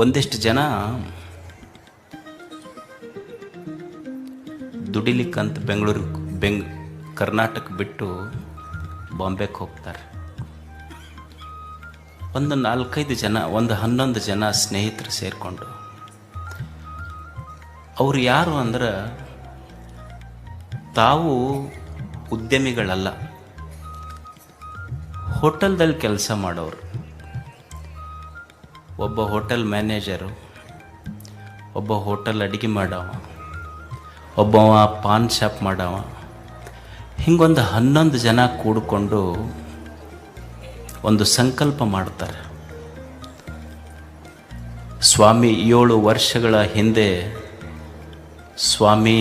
ಒಂದಿಷ್ಟು ಜನ ದುಡಿಲಿಕ್ಕಂತ ಕರ್ನಾಟಕ ಬಿಟ್ಟು ಬಾಂಬೆಗೆ ಹೋಗ್ತಾರೆ. ಒಂದು 4-5 ಜನ, ಒಂದು 11 ಜನ ಸ್ನೇಹಿತರು ಸೇರಿಕೊಂಡು, ಅವರು ಯಾರು ಅಂದ್ರೆ ತಾವು ಉದ್ಯಮಿಗಳಲ್ಲ, ಹೋಟೆಲ್ದಲ್ಲಿ ಕೆಲಸ ಮಾಡೋರು. ಒಬ್ಬ ಹೋಟೆಲ್ ಮ್ಯಾನೇಜರು, ಒಬ್ಬ ಹೋಟೆಲ್ ಅಡುಗೆ ಮಾಡವ, ಒಬ್ಬವ ಪಾನ್ ಶಾಪ್ ಮಾಡವ, ಹಿಂಗೊಂದು 11 ಜನ ಕೂಡಿಕೊಂಡು ಒಂದು ಸಂಕಲ್ಪ ಮಾಡ್ತಾರೆ. ಸ್ವಾಮಿ 7 ವರ್ಷಗಳ ಹಿಂದೆ ಸ್ವಾಮಿ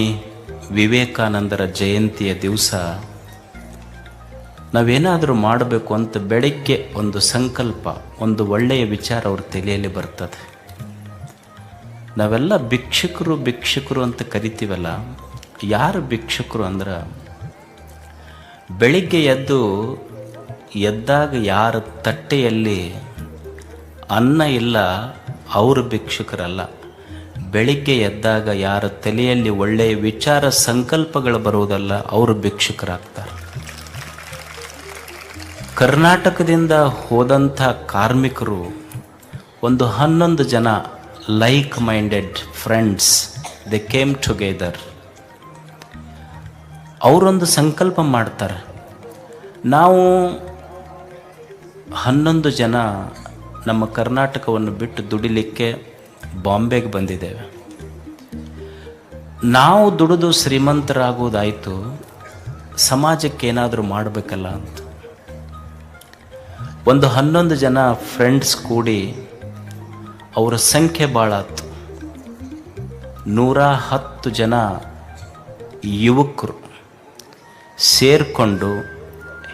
ವಿವೇಕಾನಂದರ ಜಯಂತಿಯ ದಿವಸ ನಾವೇನಾದರೂ ಮಾಡಬೇಕು ಅಂತ ಬೆಳಗ್ಗೆ ಒಂದು ಸಂಕಲ್ಪ, ಒಂದು ಒಳ್ಳೆಯ ವಿಚಾರ ಅವ್ರ ತಲೆಯಲ್ಲಿ ಬರ್ತದೆ. ನಾವೆಲ್ಲ ಭಿಕ್ಷುಕರು ಅಂತ ಕರಿತೀವಲ್ಲ. ಯಾರು ಭಿಕ್ಷುಕರು ಅಂದ್ರೆ, ಬೆಳಿಗ್ಗೆ ಎದ್ದಾಗ ಯಾರ ತಟ್ಟೆಯಲ್ಲಿ ಅನ್ನ ಇಲ್ಲ ಅವರು ಭಿಕ್ಷುಕರಲ್ಲ. ಬೆಳಿಗ್ಗೆ ಎದ್ದಾಗ ಯಾರ ತಲೆಯಲ್ಲಿ ಒಳ್ಳೆಯ ವಿಚಾರ ಸಂಕಲ್ಪಗಳು ಬರುವುದಲ್ಲ, ಅವರು ಭಿಕ್ಷುಕರಾಗ್ತಾರೆ. ಕರ್ನಾಟಕದಿಂದ ಹೋದಂಥ ಕಾರ್ಮಿಕರು ಒಂದು 11 ಜನ ಲೈಕ್ ಮೈಂಡೆಡ್ ಫ್ರೆಂಡ್ಸ್, ದೆ ಕೇಮ್ ಟುಗೆದರ್. ಅವರೊಂದು ಸಂಕಲ್ಪ ಮಾಡ್ತಾರೆ. ನಾವು 11 ಜನ ನಮ್ಮ ಕರ್ನಾಟಕವನ್ನು ಬಿಟ್ಟು ದುಡಿಲಿಕ್ಕೆ ಬಾಂಬೆಗೆ ಬಂದಿದ್ದೇವೆ. ನಾವು ದುಡಿದು ಶ್ರೀಮಂತರಾಗುವುದಾಯಿತು, ಸಮಾಜಕ್ಕೆ ಏನಾದರೂ ಮಾಡಬೇಕಲ್ಲ ಅಂತ ಒಂದು 11 ಜನ ಫ್ರೆಂಡ್ಸ್ ಕೂಡಿ, ಅವರ ಸಂಖ್ಯೆ ಭಾಳ ಆಯ್ತು. 110 ಜನ ಯುವಕರು ಸೇರಿಕೊಂಡು,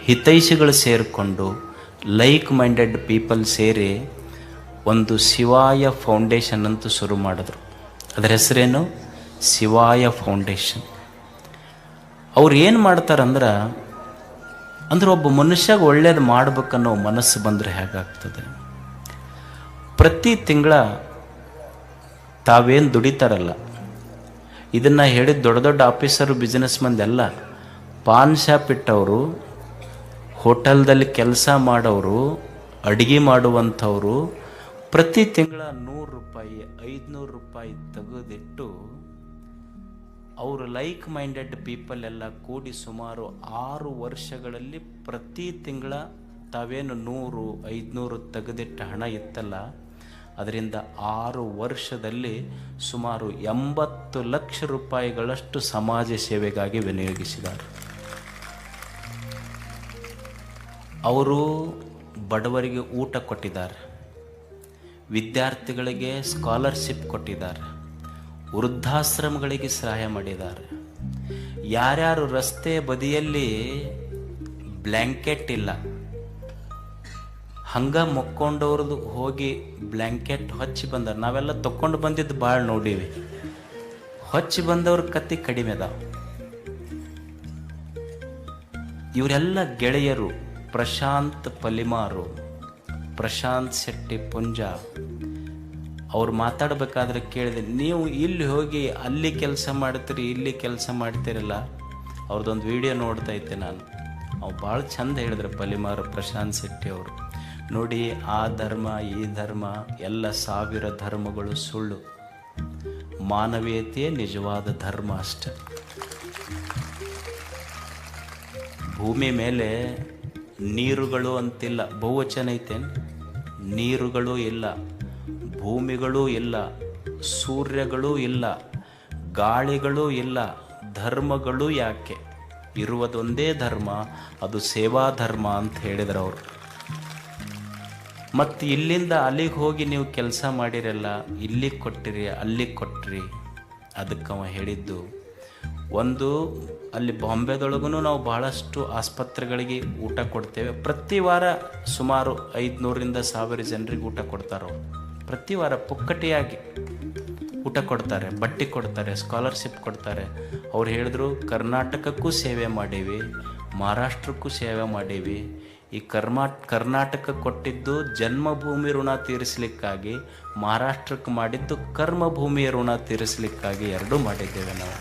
ಹಿತೈಷಿಗಳು ಸೇರಿಕೊಂಡು, ಲೈಕ್ ಮೈಂಡೆಡ್ ಪೀಪಲ್ ಸೇರಿ ಒಂದು ಶಿವಾಯ ಫೌಂಡೇಶನ್ ಅಂತ ಶುರು ಮಾಡಿದ್ರು. ಅದರ ಹೆಸರೇನು? ಶಿವಾಯ ಫೌಂಡೇಶನ್. ಅವ್ರು ಏನು ಮಾಡ್ತಾರಂದ್ರೆ, ಒಬ್ಬ ಮನುಷ್ಯಗೆ ಒಳ್ಳೇದು ಮಾಡ್ಬೇಕನ್ನೋ ಮನಸ್ಸು ಬಂದರೆ ಹೇಗಾಗ್ತದೆ? ಪ್ರತಿ ತಿಂಗಳ ತಾವೇನು ದುಡಿತಾರಲ್ಲ, ಇದನ್ನು ಹೇಳಿದ ದೊಡ್ಡ ದೊಡ್ಡ ಆಫೀಸರು, ಬಿಸ್ನೆಸ್ ಮಂದಿ ಎಲ್ಲ, ಪಾನ್ ಶಾಪ್ ಇಟ್ಟವರು, ಹೋಟೆಲ್ದಲ್ಲಿ ಕೆಲಸ ಮಾಡೋರು, ಅಡುಗೆ ಮಾಡುವಂಥವರು ಪ್ರತಿ ತಿಂಗಳ 100 ರೂಪಾಯಿ 500 ರೂಪಾಯಿ ತೆಗೆದಿಟ್ಟು ಅವರು ಲೈಕ್ ಮೈಂಡೆಡ್ ಪೀಪಲ್ ಎಲ್ಲ ಕೂಡಿ ಸುಮಾರು 6 ವರ್ಷಗಳಲ್ಲಿ ಪ್ರತಿ ತಿಂಗಳ ತಾವೇನು 100 500 ತೆಗೆದಿಟ್ಟ ಹಣ ಇತ್ತಲ್ಲ, ಅದರಿಂದ 6 ವರ್ಷದಲ್ಲಿ ಸುಮಾರು 80 ಲಕ್ಷ ರೂಪಾಯಿಗಳಷ್ಟು ಸಮಾಜ ಸೇವೆಗಾಗಿ ವಿನಿಯೋಗಿಸಿದ್ದಾರೆ. ಅವರು ಬಡವರಿಗೆ ಊಟ ಕೊಟ್ಟಿದ್ದಾರೆ, ವಿದ್ಯಾರ್ಥಿಗಳಿಗೆ ಸ್ಕಾಲರ್ಶಿಪ್ ಕೊಟ್ಟಿದ್ದಾರೆ, ವೃದ್ಧಾಶ್ರಮಗಳಿಗೆ ಸಹಾಯ ಮಾಡಿದ್ದಾರೆ. ಯಾರ್ಯಾರು ರಸ್ತೆ ಬದಿಯಲ್ಲಿ ಬ್ಲ್ಯಾಂಕೆಟ್ ಇಲ್ಲ, ಹಂಗ ಮಕ್ಕೊಂಡವ್ರದ್ದು ಹೋಗಿ ಬ್ಲ್ಯಾಂಕೆಟ್ ಹೊಚ್ಚಿ ಬಂದಾರ. ನಾವೆಲ್ಲ ತಕೊಂಡು ಬಂದಿದ್ದು ಭಾಳ ನೋಡೀವಿ. ಹೊಚ್ಚಿ ಬಂದವ್ರ ಕತ್ತಿ ಕಡಿಮೆ ಅದಾವ. ಇವರೆಲ್ಲ ಗೆಳೆಯರು. ಪ್ರಶಾಂತ್ ಪಲಿಮಾರು, ಪ್ರಶಾಂತ್ ಶೆಟ್ಟಿ ಪುಂಜ, ಅವ್ರು ಮಾತಾಡಬೇಕಾದ್ರೆ ಕೇಳಿದೆ, ನೀವು ಇಲ್ಲಿ ಹೋಗಿ ಅಲ್ಲಿ ಕೆಲಸ ಮಾಡ್ತೀರಿ, ಇಲ್ಲಿ ಕೆಲಸ ಮಾಡ್ತೀರಲ್ಲ. ಅವ್ರದ್ದೊಂದು ವಿಡಿಯೋ ನೋಡ್ತಾ ಇದ್ದೆ ನಾನು. ಅವ್ರು ಭಾಳ ಚಂದ ಹೇಳಿದ್ರು ಪಲಿಮಾರು, ಪ್ರಶಾಂತ್ ಶೆಟ್ಟಿ ಅವರು. ನೋಡಿ, ಆ ಧರ್ಮ ಈ ಧರ್ಮ ಎಲ್ಲ 1000 ಧರ್ಮಗಳು ಸುಳ್ಳು, ಮಾನವೀಯತೆಯೇ ನಿಜವಾದ ಧರ್ಮ ಅಷ್ಟೆ. ಭೂಮಿ ಮೇಲೆ ನೀರುಗಳು ಅಂತಿಲ್ಲ, ಬಹುವಚನ ಐತೇನು? ನೀರುಗಳೂ ಇಲ್ಲ, ಭೂಮಿಗಳೂ ಇಲ್ಲ, ಸೂರ್ಯಗಳೂ ಇಲ್ಲ, ಗಾಳಿಗಳೂ ಇಲ್ಲ, ಧರ್ಮಗಳು ಯಾಕೆ? ಇರುವುದೊಂದೇ ಧರ್ಮ, ಅದು ಸೇವಾ ಧರ್ಮ ಅಂತ ಹೇಳಿದ್ರು ಅವರು. ಮತ್ತು ಇಲ್ಲಿಂದ ಅಲ್ಲಿಗೆ ಹೋಗಿ ನೀವು ಕೆಲಸ ಮಾಡಿರಲ್ಲ, ಇಲ್ಲಿಗೆ ಕೊಟ್ಟಿರಿ ಅಲ್ಲಿಗೆ ಕೊಟ್ಟಿರಿ. ಅದಕ್ಕೆ ಅವ ಹೇಳಿದ್ದು, ಒಂದು ಅಲ್ಲಿ ಬಾಂಬೆದೊಳಗೂ ನಾವು ಭಾಳಷ್ಟು ಆಸ್ಪತ್ರೆಗಳಿಗೆ ಊಟ ಕೊಡ್ತೇವೆ. ಪ್ರತಿ ವಾರ ಸುಮಾರು 500ರಿಂದ 1000 ಜನರಿಗೆ ಊಟ ಕೊಡ್ತಾರೆ. ಅವರು ಪ್ರತಿ ವಾರ ಪುಕ್ಕಟಿಯಾಗಿ ಊಟ ಕೊಡ್ತಾರೆ, ಬಟ್ಟೆ ಕೊಡ್ತಾರೆ, ಸ್ಕಾಲರ್ಶಿಪ್ ಕೊಡ್ತಾರೆ. ಅವ್ರು ಹೇಳಿದ್ರು, ಕರ್ನಾಟಕಕ್ಕೂ ಸೇವೆ ಮಾಡೀವಿ, ಮಹಾರಾಷ್ಟ್ರಕ್ಕೂ ಸೇವೆ ಮಾಡೀವಿ, ಈ ಕರ್ನಾಟಕ ಕೊಟ್ಟಿದ್ದು ಜನ್ಮಭೂಮಿ ಋಣ ತೀರಿಸಲಿಕ್ಕಾಗಿ, ಮಹಾರಾಷ್ಟ್ರಕ್ಕೆ ಮಾಡಿದ್ದು ಕರ್ಮಭೂಮಿಯ ಋಣ ತೀರಿಸಲಿಕ್ಕಾಗಿ, ಎರಡೂ ಮಾಡಿದ್ದೇವೆ ನಾವು.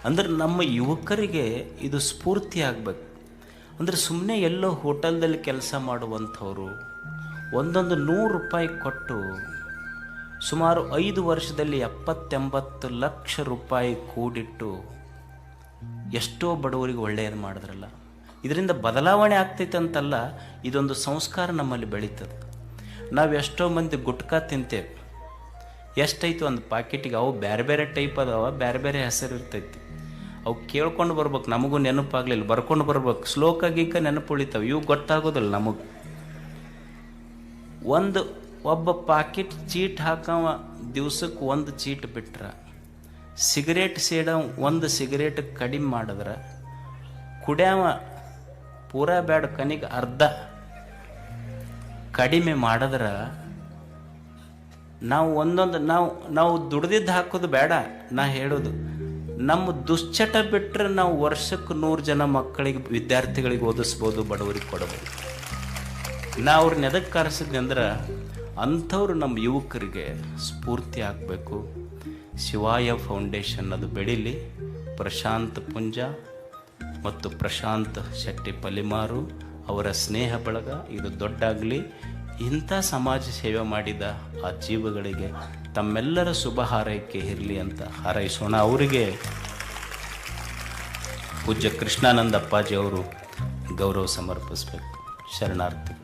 ಅಂದ್ರೆ ನಮ್ಮ ಯುವಕರಿಗೆ ಇದು ಸ್ಫೂರ್ತಿ ಆಗಬೇಕು. ಅಂದರೆ ಸುಮ್ಮನೆ ಎಲ್ಲೋ ಹೋಟೆಲ್ದಲ್ಲಿ ಕೆಲಸ ಮಾಡುವಂಥವ್ರು ಒಂದೊಂದು 100 ರೂಪಾಯಿ ಕೊಟ್ಟು ಸುಮಾರು 5 ವರ್ಷದಲ್ಲಿ 70-80 ಲಕ್ಷ ರೂಪಾಯಿ ಕೂಡಿಟ್ಟು ಎಷ್ಟೋ ಬಡವರಿಗೆ ಒಳ್ಳೆಯದು ಮಾಡಿದ್ರಲ್ಲ. ಇದರಿಂದ ಬದಲಾವಣೆ ಆಗ್ತೈತೆ ಅಂತಲ್ಲ, ಇದೊಂದು ಸಂಸ್ಕಾರ ನಮ್ಮಲ್ಲಿ ಬೆಳೀತದೆ. ನಾವು ಎಷ್ಟೋ ಮಂದಿ ಗುಟ್ಕಾ ತಿಂತೇವೆ, ಎಷ್ಟೈತು ಒಂದು ಪಾಕೆಟಿಗೆ, ಅವು ಬೇರೆ ಬೇರೆ ಟೈಪ್ ಅದಾವ, ಬೇರೆ ಬೇರೆ ಹೆಸರು ಇರ್ತೈತಿ. ಅವು ಕೇಳ್ಕೊಂಡು ಬರ್ಬೇಕು, ನಮಗೂ ನೆನಪಾಗಲಿಲ್ಲ, ಬರ್ಕೊಂಡು ಬರ್ಬೇಕು, ಶ್ಲೋಕ ಗೀಕ ನೆನಪು ಉಳಿತಾವೆ, ಇವು ಗೊತ್ತಾಗೋದಿಲ್ಲ ನಮಗೆ. ಒಬ್ಬ ಪಾಕೆಟ್ ಚೀಟ್ ಹಾಕವ ದಿವ್ಸಕ್ಕೆ 1 ಚೀಟ್ ಬಿಟ್ರೆ, ಸಿಗರೇಟ್ ಸೇಡ 1 ಸಿಗರೇಟ್ ಕಡಿಮೆ ಮಾಡಿದ್ರೆ, ಕುಡ್ಯಾವ ಪೂರಾ ಬೇಡ ಕನಿಗೆ ಅರ್ಧ ಕಡಿಮೆ ಮಾಡಿದ್ರೆ, ನಾವು ನಾವು ದುಡ್ದಿದ್ದು ಹಾಕೋದು ಬೇಡ. ನಾ ಹೇಳೋದು, ನಮ್ಮ ದುಶ್ಚಟ ಬಿಟ್ಟರೆ ನಾವು ವರ್ಷಕ್ಕೆ 100 ಜನ ಮಕ್ಕಳಿಗೆ, ವಿದ್ಯಾರ್ಥಿಗಳಿಗೆ ಓದಿಸ್ಬೋದು, ಬಡವರಿಗೆ ಕೊಡಬಹುದು. ನಾ ಅವ್ರನ್ನ ಎದಕ್ಕೆ ಕರೆಸಿದ್ನಿ ಅಂದ್ರೆ, ಅಂಥವ್ರು ನಮ್ಮ ಯುವಕರಿಗೆ ಸ್ಫೂರ್ತಿ ಆಗಬೇಕು. ಶಿವಾಯ ಫೌಂಡೇಶನ್ ಅದು ಬೆಳೀಲಿ. ಪ್ರಶಾಂತ್ ಪುಂಜ ಮತ್ತು ಪ್ರಶಾಂತ್ ಶೆಟ್ಟಿ ಪಲಿಮಾರು ಅವರ ಸ್ನೇಹ ಬಳಗ ಇದು ದೊಡ್ಡಾಗಲಿ. ಇಂಥ ಸಮಾಜ ಸೇವೆ ಮಾಡಿದ ಆ ಜೀವಗಳಿಗೆ ತಮ್ಮೆಲ್ಲರ ಶುಭ ಹಾರೈಕೆ ಇರಲಿ ಅಂತ ಹಾರೈಸೋಣ. ಅವರಿಗೆ ಪೂಜ್ಯ ಕೃಷ್ಣಾನಂದ ಅಪ್ಪಾಜಿ ಅವರು ಗೌರವ ಸಮರ್ಪಿಸಬೇಕು. ಶರಣಾರ್ಥಿ.